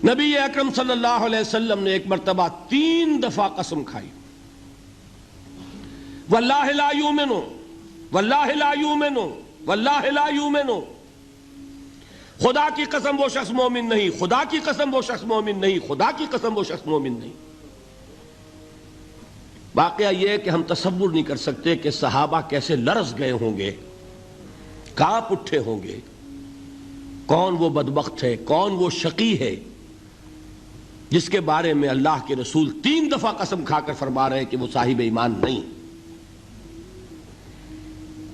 نبی اکرم صلی اللہ علیہ وسلم نے ایک مرتبہ 3 دفعہ قسم کھائی، واللہ لا یؤمنو، واللہ لا یؤمنو، واللہ لا یؤمنو، خدا کی قسم وہ شخص مومن نہیں، خدا کی قسم وہ شخص مومن نہیں، خدا کی قسم وہ شخص مومن نہیں۔ واقعہ یہ ہے کہ ہم تصور نہیں کر سکتے کہ صحابہ کیسے لرز گئے ہوں گے، کانپ اٹھے ہوں گے، کون وہ بدبخت ہے، کون وہ شقی ہے جس کے بارے میں اللہ کے رسول 3 دفعہ قسم کھا کر فرما رہے ہیں کہ وہ صاحب ایمان نہیں۔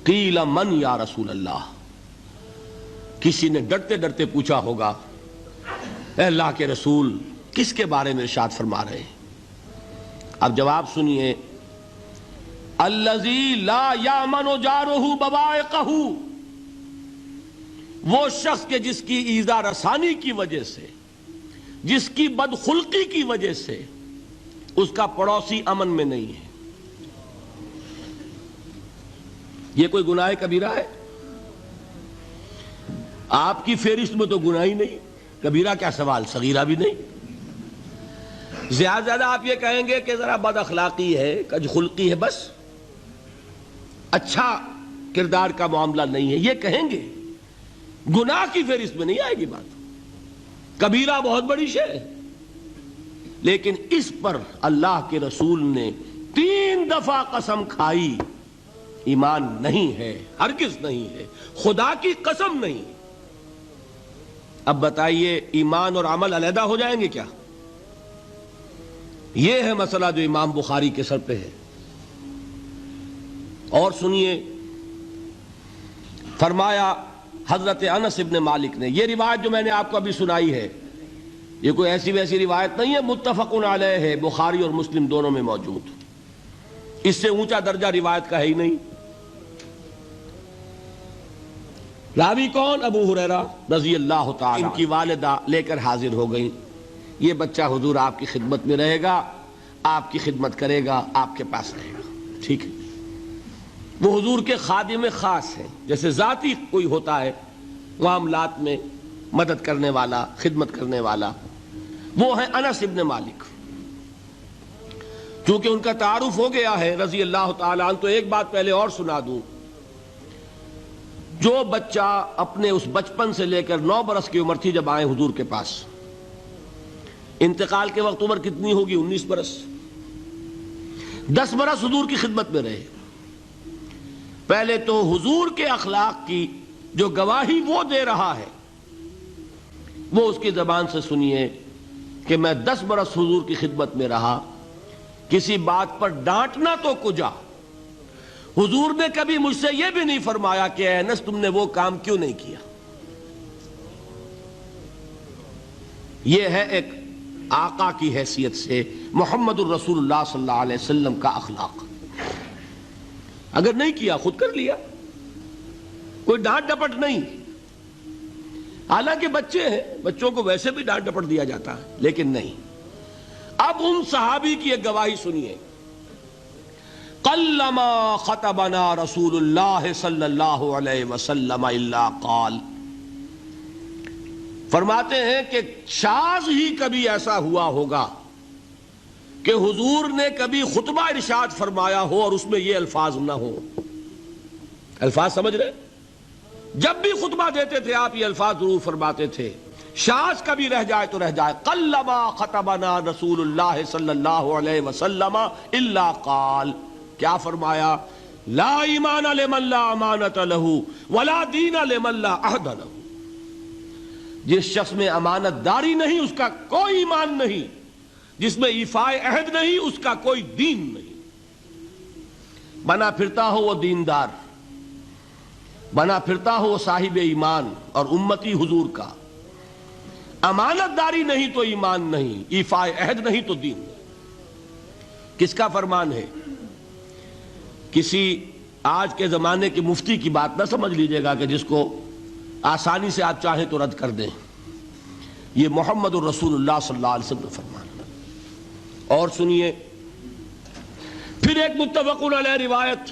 قیل من یا رسول اللہ، کسی نے ڈرتے ڈرتے پوچھا ہوگا اے اللہ کے رسول کس کے بارے میں ارشاد فرما رہے ہیں؟ اب جواب سنیے، الذی لا یامن جارہ بوائقہ، وہ شخص کے جس کی ایذا رسانی کی وجہ سے، جس کی بدخلقی کی وجہ سے اس کا پڑوسی امن میں نہیں ہے۔ یہ کوئی گناہ کبیرہ ہے؟ آپ کی فہرست میں تو گناہ ہی نہیں، کبیرہ کیا سوال، صغیرہ بھی نہیں۔ زیادہ آپ یہ کہیں گے کہ ذرا بد اخلاقی ہے، کج خلقی ہے، بس اچھا کردار کا معاملہ نہیں ہے، یہ کہیں گے، گناہ کی فہرست میں نہیں آئے گی بات۔ کبیرہ بہت بڑی شے ہے، لیکن اس پر اللہ کے رسول نے 3 دفعہ قسم کھائی، ایمان نہیں ہے، ہرگز نہیں ہے، خدا کی قسم نہیں۔ اب بتائیے ایمان اور عمل علیحدہ ہو جائیں گے کیا؟ یہ ہے مسئلہ جو امام بخاری کے سر پہ ہے۔ اور سنیے، فرمایا حضرت انس ابن مالک نے، یہ روایت جو میں نے آپ کو ابھی سنائی ہے یہ کوئی ایسی ویسی روایت نہیں ہے، متفق علیہ ہے، بخاری اور مسلم دونوں میں موجود، اس سے اونچا درجہ روایت کا ہے ہی نہیں۔ راوی کون؟ ابو ہریرہ رضی اللہ تعالی، ان کی والدہ لے کر حاضر ہو گئیں، یہ بچہ حضور آپ کی خدمت میں رہے گا، آپ کی خدمت کرے گا، آپ کے پاس رہے گا، ٹھیک ہے۔ وہ حضور کے خادم خاص ہیں، جیسے ذاتی کوئی ہوتا ہے معاملات میں مدد کرنے والا، خدمت کرنے والا، وہ ہیں انس ابن مالک۔ چونکہ ان کا تعارف ہو گیا ہے رضی اللہ تعالیٰ عنہ، تو ایک بات پہلے اور سنا دوں، جو بچہ اپنے اس بچپن سے لے کر 9 برس کی عمر تھی جب آئے حضور کے پاس، انتقال کے وقت عمر کتنی ہوگی؟ 19 برس، 10 برس حضور کی خدمت میں رہے۔ پہلے تو حضور کے اخلاق کی جو گواہی وہ دے رہا ہے وہ اس کی زبان سے سنیے کہ میں 10 برس حضور کی خدمت میں رہا، کسی بات پر ڈانٹنا تو کجا، حضور نے کبھی مجھ سے یہ بھی نہیں فرمایا کہ اے انس تم نے وہ کام کیوں نہیں کیا۔ یہ ہے ایک آقا کی حیثیت سے محمد الرسول اللہ صلی اللہ علیہ وسلم کا اخلاق۔ اگر نہیں کیا خود کر لیا، کوئی ڈانٹ ڈپٹ نہیں۔ حالانکہ بچے ہیں، بچوں کو ویسے بھی ڈانٹ ڈپٹ دیا جاتا ہے، لیکن نہیں۔ اب ان صحابی کی ایک گواہی سنیے، قلما خطبنا رسول اللہ صلی اللہ علیہ وسلم الا قال، فرماتے ہیں کہ شاذ ہی کبھی ایسا ہوا ہوگا کہ حضور نے کبھی خطبہ ارشاد فرمایا ہو اور اس میں یہ الفاظ نہ ہو۔ الفاظ سمجھ رہے؟ جب بھی خطبہ دیتے تھے آپ یہ الفاظ ضرور فرماتے تھے، شاذ کبھی رہ جائے تو رہ جائے، قلما خطبنا رسول اللہ صلی اللہ علیہ وسلم الا قال، کیا فرمایا؟ لا ایمان لمن لا امانت لہ ولا دین لمن لا عہد لہ، جس شخص میں امانت داری نہیں اس کا کوئی ایمان نہیں، جس میں ایفائے عہد نہیں اس کا کوئی دین نہیں۔ بنا پھرتا ہو وہ دیندار، بنا پھرتا ہو وہ صاحب ایمان اور امتی حضور کا، امانت داری نہیں تو ایمان نہیں، ایفائے عہد نہیں تو دین نہیں۔ کس کا فرمان ہے؟ کسی آج کے زمانے کے مفتی کی بات نہ سمجھ لیجئے گا کہ جس کو آسانی سے آپ چاہیں تو رد کر دیں، یہ محمد الرسول اللہ صلی اللہ علیہ وسلم کا فرمان۔ اور سنیے پھر ایک متفق علیہ روایت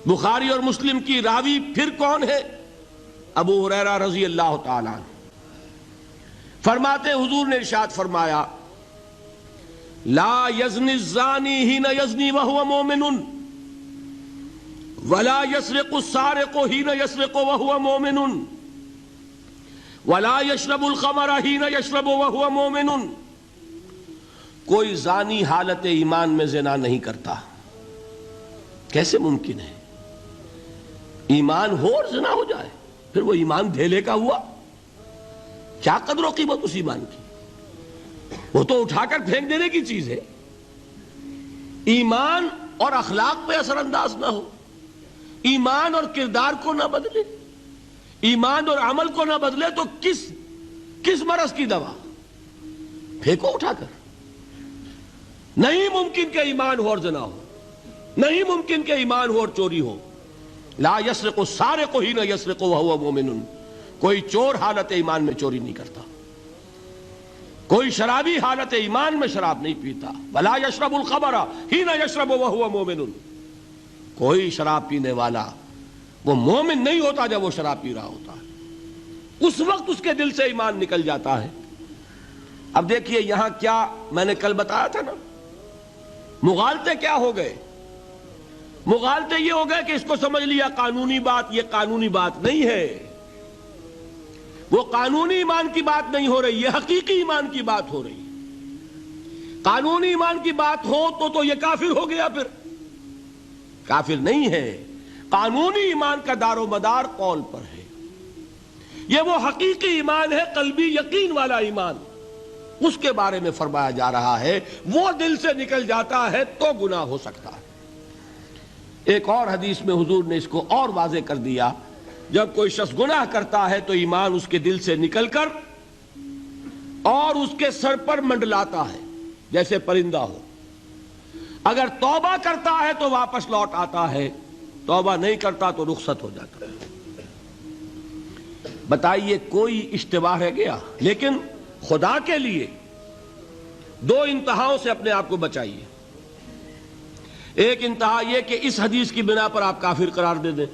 بخاری اور مسلم کی، راوی پھر کون ہے؟ ابو ہریرہ رضی اللہ تعالیٰ عنہ۔ فرماتے حضور نے ارشاد فرمایا لا یزنی الزانی حین یزنی وہو مومن ولا یسرق السارق حین یسرق وہو مومن ولا یشرب الخمر حین یشرب وہو مومن. کوئی زانی حالت ایمان میں زنا نہیں کرتا. کیسے ممکن ہے؟ ایمان ہو اور زنا ہو جائے، پھر وہ ایمان دھیلے کا ہوا؟ کیا قدر و قیمت اس ایمان کی؟ وہ تو اٹھا کر پھینک دینے کی چیز ہے. ایمان اور اخلاق پہ اثر انداز نہ ہو، ایمان اور کردار کو نہ بدلے، ایمان اور عمل کو نہ بدلے تو کس مرض کی دوا؟ پھینکو اٹھا کر. نہیں ممکن کہ ایمان ہو اور زنا ہو، نہیں ممکن کہ ایمان ہو اور چوری ہو. لا یسرق السارق حین یسرق وہو مومن. کوئی چور حالت ایمان میں چوری نہیں کرتا، کوئی شرابی حالت ایمان میں شراب نہیں پیتا. ولا یشرب الخمر حین یشرب وہو مومن. کوئی شراب پینے والا وہ مومن نہیں ہوتا جب وہ شراب پی رہا ہوتا ہے، اس وقت اس کے دل سے ایمان نکل جاتا ہے. اب دیکھیے یہاں کیا میں نے کل بتایا تھا نا، مغالطے کیا ہو گئے؟ مغالطے یہ ہو گئے کہ اس کو سمجھ لیا قانونی بات. یہ قانونی بات نہیں ہے، وہ قانونی ایمان کی بات نہیں ہو رہی، یہ حقیقی ایمان کی بات ہو رہی. قانونی ایمان کی بات ہو تو یہ کافر ہو گیا. پھر کافر نہیں ہے. قانونی ایمان کا دار و مدار قول پر ہے. یہ وہ حقیقی ایمان ہے، قلبی یقین والا ایمان. اس کے بارے میں فرمایا جا رہا ہے وہ دل سے نکل جاتا ہے تو گناہ ہو سکتا ہے. ایک اور حدیث میں حضور نے اس کو اور واضح کر دیا. جب کوئی شخص گناہ کرتا ہے تو ایمان اس کے دل سے نکل کر اور اس کے سر پر منڈلاتا ہے جیسے پرندہ ہو. اگر توبہ کرتا ہے تو واپس لوٹ آتا ہے، توبہ نہیں کرتا تو رخصت ہو جاتا ہے. بتائیے کوئی اشتباہ رہ گیا؟ لیکن خدا کے لیے دو انتہاؤں سے اپنے آپ کو بچائیے. ایک انتہا یہ کہ اس حدیث کی بنا پر آپ کافر قرار دے دیں.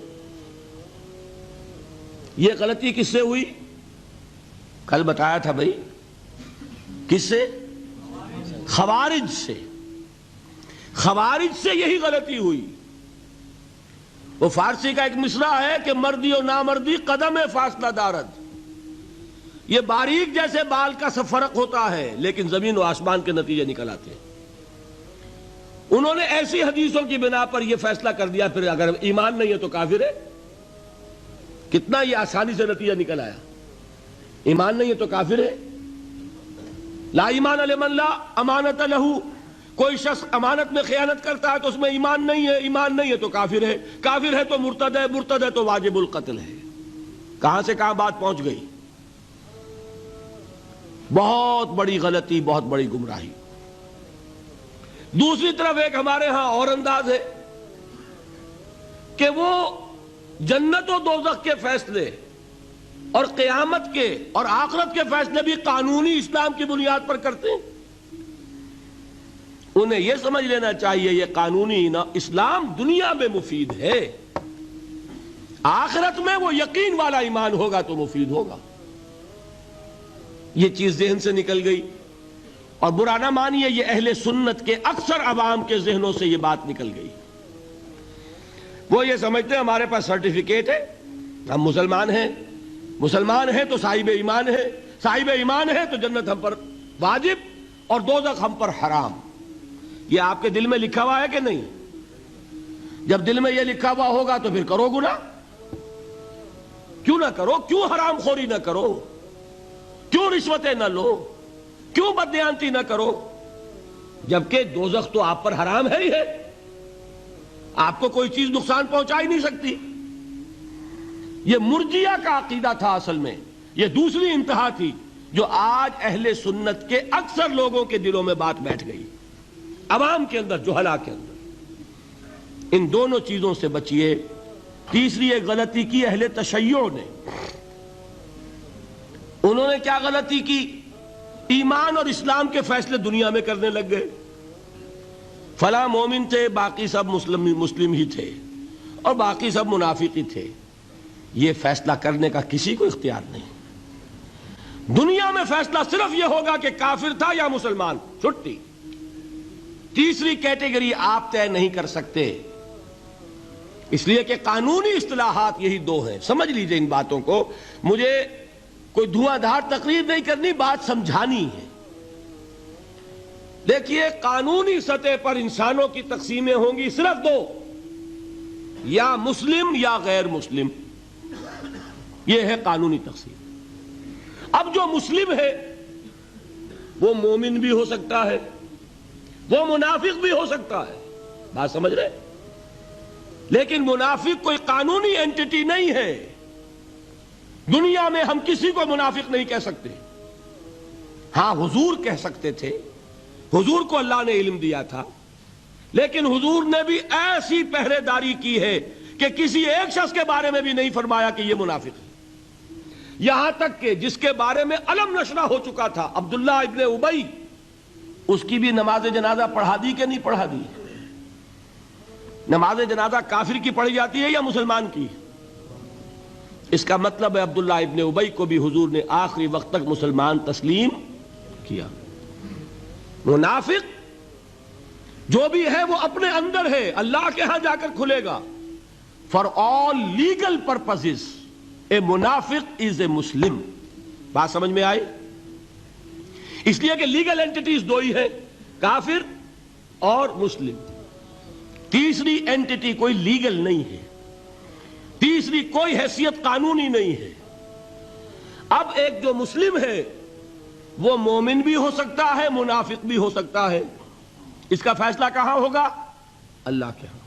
یہ غلطی کس سے ہوئی؟ کل بتایا تھا بھائی، کس سے؟ خوارج سے. خوارج سے یہی غلطی ہوئی. وہ فارسی کا ایک مصرع ہے کہ مردی و نامردی قدم فاصلہ دارد. یہ باریک جیسے بال کا سا فرق ہوتا ہے لیکن زمین و آسمان کے نتیجے نکل آتے ہیں. انہوں نے ایسی حدیثوں کی بنا پر یہ فیصلہ کر دیا پھر اگر ایمان نہیں ہے تو کافر ہے. کتنا یہ آسانی سے نتیجہ نکل آیا. ایمان نہیں ہے تو کافر ہے. لا ایمان لمن لا امانت لہو. کوئی شخص امانت میں خیانت کرتا ہے تو اس میں ایمان نہیں ہے، ایمان نہیں ہے تو کافر ہے. کافر ہے تو مرتد ہے، مرتد ہے تو واجب القتل ہے. کہاں سے کہاں بات پہنچ گئی؟ بہت بڑی غلطی، بہت بڑی گمراہی. دوسری طرف ایک ہمارے ہاں اور انداز ہے کہ وہ جنت و دوزخ کے فیصلے اور قیامت کے اور آخرت کے فیصلے بھی قانونی اسلام کی بنیاد پر کرتے ہیں. انہیں یہ سمجھ لینا چاہیے یہ قانونی اسلام دنیا میں مفید ہے، آخرت میں وہ یقین والا ایمان ہوگا تو مفید ہوگا. یہ چیز ذہن سے نکل گئی. اور برا نہ مانیے، یہ اہل سنت کے اکثر عوام کے ذہنوں سے یہ بات نکل گئی. وہ یہ سمجھتے ہیں ہمارے پاس سرٹیفکیٹ ہے، ہم مسلمان ہیں، مسلمان ہیں تو صاحب ایمان ہے، صاحب ایمان ہے تو جنت ہم پر واجب اور دوزخ ہم پر حرام. یہ آپ کے دل میں لکھا ہوا ہے کہ نہیں؟ جب دل میں یہ لکھا ہوا ہوگا تو پھر کرو گناہ. کیوں نہ کرو؟ کیوں حرام خوری نہ کرو؟ کیوں رشوتیں نہ لو؟ کیوں بددیانتی نہ کرو؟ جبکہ دوزخ تو آپ پر حرام ہے ہی ہے، آپ کو کوئی چیز نقصان پہنچا ہی نہیں سکتی. یہ مرجیہ کا عقیدہ تھا اصل میں. یہ دوسری انتہا تھی جو آج اہل سنت کے اکثر لوگوں کے دلوں میں بات بیٹھ گئی، عوام کے اندر، جہلا کے اندر. ان دونوں چیزوں سے بچیے. تیسری ایک غلطی کی اہل تشیع نے. انہوں نے کیا غلطی کی؟ ایمان اور اسلام کے فیصلے دنیا میں کرنے لگ گئے. فلاں مومن تھے، باقی سب مسلم ہی تھے اور باقی سب منافق ہی تھے. یہ فیصلہ کرنے کا کسی کو اختیار نہیں. دنیا میں فیصلہ صرف یہ ہوگا کہ کافر تھا یا مسلمان، چھٹی۔ تیسری کیٹیگری آپ طے نہیں کر سکتے، اس لیے کہ قانونی اصطلاحات یہی دو ہیں۔ سمجھ لیجئے ان باتوں کو، مجھے کوئی دھواں دھار تقریر نہیں کرنی، بات سمجھانی ہے۔ دیکھیے، قانونی سطح پر انسانوں کی تقسیمیں ہوں گی صرف دو، یا مسلم یا غیر مسلم، یہ ہے قانونی تقسیم۔ اب جو مسلم ہے وہ مومن بھی ہو سکتا ہے، وہ منافق بھی ہو سکتا ہے، بات سمجھ رہے؟ لیکن منافق کوئی قانونی اینٹی نہیں ہے۔ دنیا میں ہم کسی کو منافق نہیں کہہ سکتے، ہاں حضور کہہ سکتے تھے، حضور کو اللہ نے علم دیا تھا، لیکن حضور نے بھی ایسی پہرے داری کی ہے کہ کسی ایک شخص کے بارے میں بھی نہیں فرمایا کہ یہ منافق ہے۔ یہاں تک کہ جس کے بارے میں علم نشرہ ہو چکا تھا، عبداللہ ابن ابی، اس کی بھی نماز جنازہ پڑھا دی کہ نہیں پڑھا دی؟ نماز جنازہ کافر کی پڑھی جاتی ہے یا مسلمان کی؟ اس کا مطلب ہے عبداللہ ابن ابی کو بھی حضور نے آخری وقت تک مسلمان تسلیم کیا۔ منافق جو بھی ہے وہ اپنے اندر ہے، اللہ کے ہاں جا کر کھلے گا۔ فار آل لیگل پرپزز اے منافق از اے مسلم، بات سمجھ میں آئی؟ اس لیے کہ لیگل اینٹیٹیز دو ہی ہیں، کافر اور مسلم۔ تیسری اینٹیٹی کوئی لیگل نہیں ہے، تیسری کوئی حیثیت قانونی نہیں ہے۔ اب ایک جو مسلم ہے وہ مومن بھی ہو سکتا ہے، منافق بھی ہو سکتا ہے، اس کا فیصلہ کہاں ہوگا؟ اللہ کے ہاں۔